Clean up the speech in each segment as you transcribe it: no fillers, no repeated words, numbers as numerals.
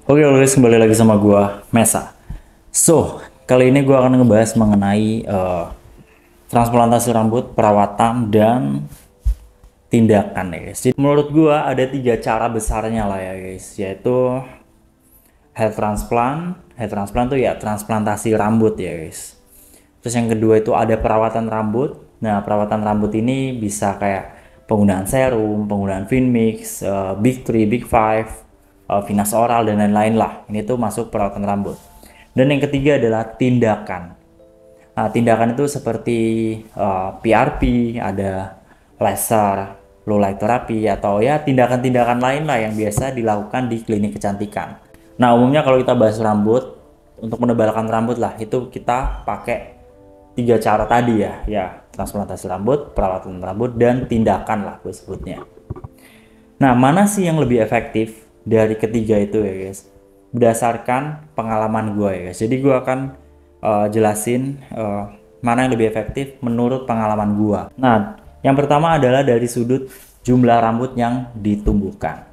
Oke guys, kembali lagi sama gua Mesa. So, kali ini gua akan ngebahas mengenai transplantasi rambut, perawatan dan tindakan ya guys. Jadi menurut gua ada tiga cara besarnya lah ya guys, yaitu hair transplant tuh ya transplantasi rambut ya guys. Terus yang kedua itu ada perawatan rambut. Nah, perawatan rambut ini bisa kayak penggunaan serum, penggunaan Finmix, Big 3, Big 5, Finas oral dan lain-lain lah. Ini tuh masuk perawatan rambut. Dan yang ketiga adalah tindakan. Nah, tindakan itu seperti PRP, ada laser, low light therapy, atau ya tindakan-tindakan lain lah yang biasa dilakukan di klinik kecantikan. Nah, umumnya kalau kita bahas rambut, untuk menebalkan rambut lah, itu kita pakai tiga cara tadi ya transplantasi rambut, perawatan rambut, dan tindakan lah gue sebutnya. Nah, mana sih yang lebih efektif dari ketiga itu ya guys? Berdasarkan pengalaman gue ya guys. Jadi gue akan jelasin mana yang lebih efektif menurut pengalaman gue. Nah, yang pertama adalah dari sudut jumlah rambut yang ditumbuhkan.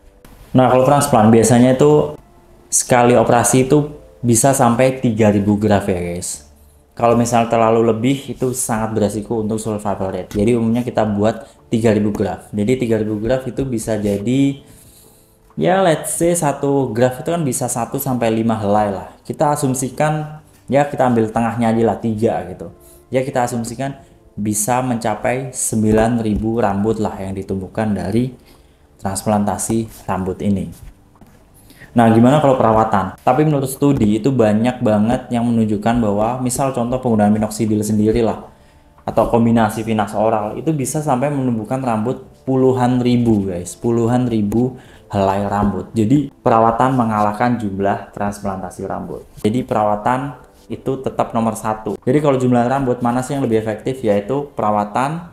Nah, kalau transplant biasanya itu sekali operasi itu bisa sampai 3000 graf ya guys. Kalau misalnya terlalu lebih itu sangat beresiko untuk survival rate. Jadi umumnya kita buat 3000 graf. Jadi 3000 graf itu bisa jadi ya let's say satu graf itu kan bisa 1 sampai 5 helai lah. Kita asumsikan ya kita ambil tengahnya aja lah 3 gitu. Ya kita asumsikan bisa mencapai 9000 rambut lah yang ditumbuhkan dari transplantasi rambut ini. Nah, gimana kalau perawatan? Tapi menurut studi itu banyak banget yang menunjukkan bahwa misal contoh penggunaan minoxidil sendiri lah atau kombinasi Finas oral itu bisa sampai menumbuhkan rambut puluhan ribu guys, puluhan ribu helai rambut. Jadi perawatan mengalahkan jumlah transplantasi rambut. Jadi perawatan itu tetap nomor satu. Jadi kalau jumlah rambut mana sih yang lebih efektif? Yaitu perawatan,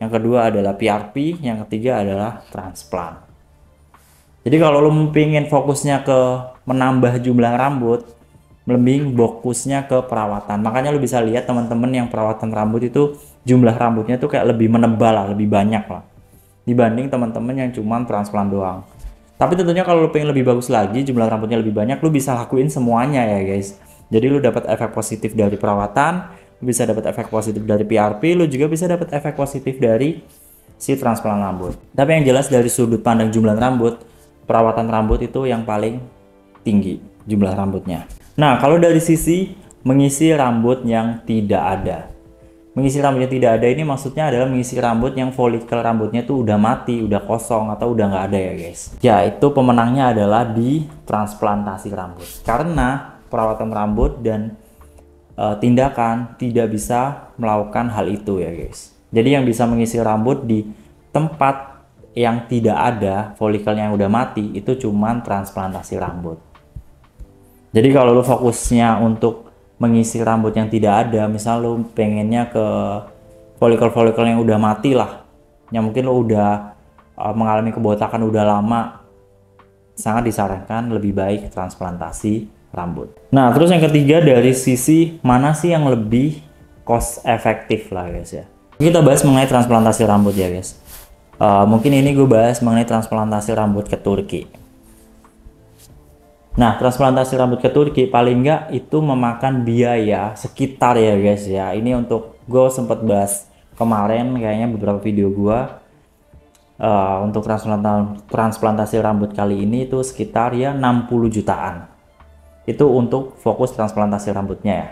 yang kedua adalah PRP, yang ketiga adalah transplant. Jadi kalau lo pengen fokusnya ke menambah jumlah rambut, lebih fokusnya ke perawatan. Makanya lo bisa lihat teman-teman yang perawatan rambut itu jumlah rambutnya tuh kayak lebih menebal lah, lebih banyak lah. Dibanding teman-teman yang cuma transplant doang. Tapi tentunya kalau lo pengen lebih bagus lagi, jumlah rambutnya lebih banyak, lo bisa lakuin semuanya ya guys. Jadi lo dapat efek positif dari perawatan, lo bisa dapat efek positif dari PRP, lo juga bisa dapat efek positif dari si transplant rambut. Tapi yang jelas dari sudut pandang jumlah rambut, perawatan rambut itu yang paling tinggi jumlah rambutnya. Nah, kalau dari sisi mengisi rambut yang tidak ada. Mengisi rambut yang tidak ada ini maksudnya adalah mengisi rambut yang folikel rambutnya tuh udah mati, udah kosong, atau udah nggak ada ya guys. Ya, itu pemenangnya adalah di transplantasi rambut. Karena perawatan rambut dan tindakan tidak bisa melakukan hal itu ya guys. Jadi yang bisa mengisi rambut di tempat yang tidak ada folikelnya yang udah mati itu cuman transplantasi rambut. Jadi kalau lu fokusnya untuk mengisi rambut yang tidak ada, misal lu pengennya ke folikel-folikel yang udah mati lah, yang mungkin lu udah mengalami kebotakan udah lama, sangat disarankan lebih baik transplantasi rambut. Nah, terus yang ketiga dari sisi mana sih yang lebih cost efektif lah guys ya. Kita bahas mengenai transplantasi rambut ya guys. Mungkin ini gue bahas mengenai transplantasi rambut ke Turki. Nah, transplantasi rambut ke Turki paling nggak itu memakan biaya sekitar ya guys ya. Ini untuk gue sempat bahas kemarin kayaknya beberapa video gue untuk transplantasi rambut kali ini itu sekitar ya 60 jutaan. Itu untuk fokus transplantasi rambutnya ya.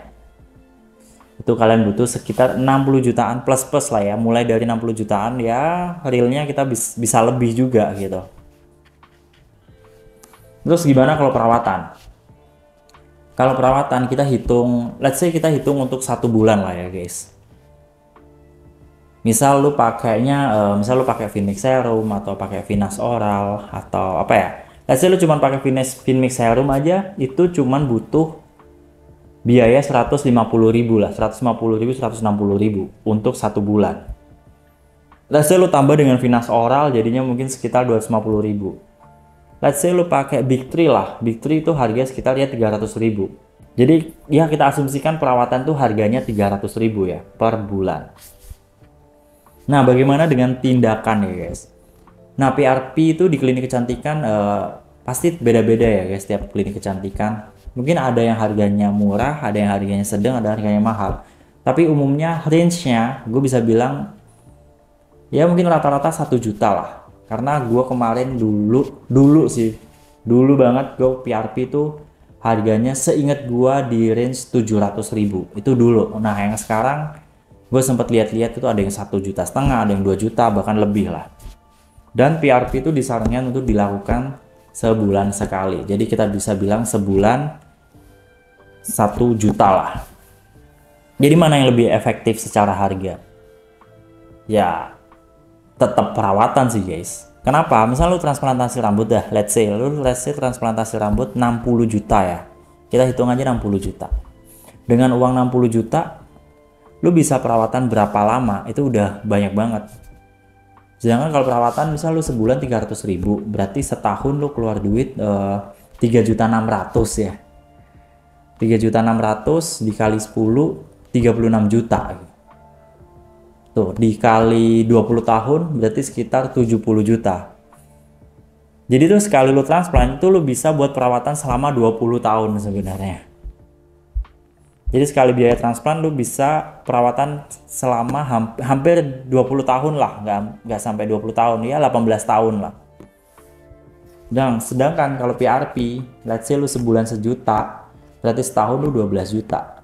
Itu kalian butuh sekitar 60 jutaan plus lah ya, mulai dari 60 jutaan ya realnya kita bisa lebih juga gitu. Terus gimana kalau perawatan? Kalau perawatan kita hitung, let's say kita hitung untuk 1 bulan lah ya guys. Misal lu pakainya misal lu pakai Finmix serum atau pakai Finas oral atau apa ya, let's say lu cuma pakai Finmix serum aja itu cuman butuh biaya 150.000 lah, 150.000, 160.000 untuk 1 bulan. Let's say lu tambah dengan Finas oral jadinya mungkin sekitar 250.000. Let's say lu pakai Big 3 lah, Big 3 itu harganya sekitar ya 300.000. Jadi ya kita asumsikan perawatan tuh harganya 300.000 ya per bulan. Nah, bagaimana dengan tindakan ya guys? Nah, PRP itu di klinik kecantikan pasti beda-beda ya guys setiap klinik kecantikan. Mungkin ada yang harganya murah, ada yang harganya sedang, ada harganya mahal. Tapi umumnya range-nya gue bisa bilang ya mungkin rata-rata 1 juta lah. Karena gue kemarin dulu banget gue PRP itu harganya seingat gue di range 700.000 itu dulu. Nah yang sekarang gue sempat lihat-lihat itu ada yang 1,5 juta, ada yang 2 juta, bahkan lebih lah. Dan PRP itu disarankan untuk dilakukan sebulan sekali. Jadi kita bisa bilang sebulan 1 juta lah. Jadi mana yang lebih efektif secara harga? Ya tetap perawatan sih guys. Kenapa? Misal lu transplantasi rambut dah, let's say transplantasi rambut 60 juta ya. Kita hitung aja 60 juta. Dengan uang 60 juta, lu bisa perawatan berapa lama? Itu udah banyak banget. Sedangkan kalau perawatan misal lu sebulan 300.000, berarti setahun lu keluar duit 3.600.000 ya. 3.600.000 dikali 10, 36 juta. Tuh, dikali 20 tahun berarti sekitar 70 juta. Jadi tuh sekali lu transplant itu lu bisa buat perawatan selama 20 tahun sebenarnya. Jadi sekali biaya transplant lu bisa perawatan selama hampir 20 tahun lah, nggak sampai 20 tahun ya, 18 tahun lah. Dan sedangkan kalau PRP, let's say lu sebulan 1 juta, berarti setahun lu 12 juta.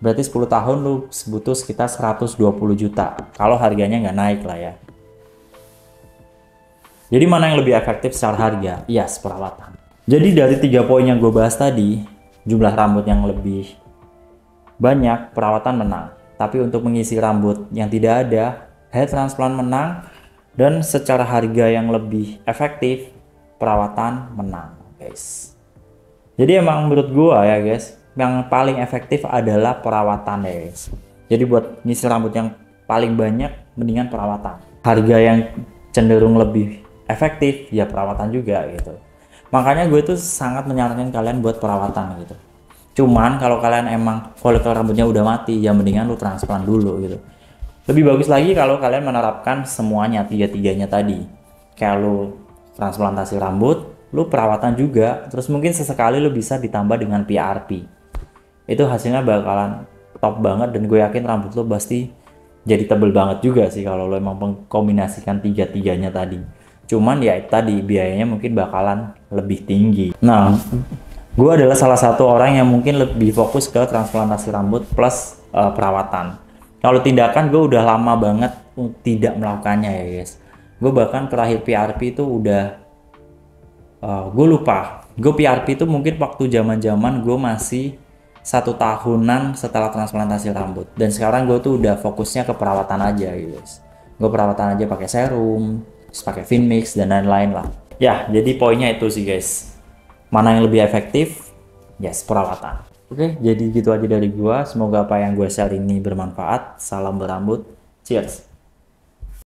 Berarti 10 tahun lu butuh sekitar 120 juta. Kalau harganya nggak naik lah ya. Jadi mana yang lebih efektif secara harga? Yes, perawatan. Jadi dari 3 poin yang gue bahas tadi, jumlah rambut yang lebih banyak, perawatan menang. Tapi untuk mengisi rambut yang tidak ada, hair transplant menang. Dan secara harga yang lebih efektif, perawatan menang guys. Jadi emang menurut gue ya guys, yang paling efektif adalah perawatan ya guys. Jadi buat ngisi rambut yang paling banyak, mendingan perawatan. Harga yang cenderung lebih efektif ya perawatan juga gitu. Makanya gue tuh sangat menyarankan kalian buat perawatan gitu. Cuman kalau kalian emang folikel rambutnya udah mati, ya mendingan lu transplant dulu gitu. Lebih bagus lagi kalau kalian menerapkan semuanya, tiga-tiganya tadi. Kayak lu transplantasi rambut, lu perawatan juga, terus mungkin sesekali lu bisa ditambah dengan PRP. Itu hasilnya bakalan top banget dan gue yakin rambut lo pasti jadi tebel banget juga sih kalau lo emang mengkombinasikan tiga-tiganya tadi. Cuman ya tadi biayanya mungkin bakalan lebih tinggi. Nah, gue adalah salah satu orang yang mungkin lebih fokus ke transplantasi rambut plus perawatan. Kalau tindakan gue udah lama banget tidak melakukannya ya guys. Gue bahkan terakhir PRP itu udah gue lupa. Gue PRP itu mungkin waktu zaman-zaman gue masih 1 tahunan setelah transplantasi rambut, dan sekarang gue tuh udah fokusnya ke perawatan aja guys. Gue perawatan aja pakai serum, pakai Finmix dan lain-lain lah ya. Jadi poinnya itu sih guys, mana yang lebih efektif? Yes, perawatan. Oke, jadi gitu aja dari gue. Semoga apa yang gue share ini bermanfaat. Salam berambut, cheers.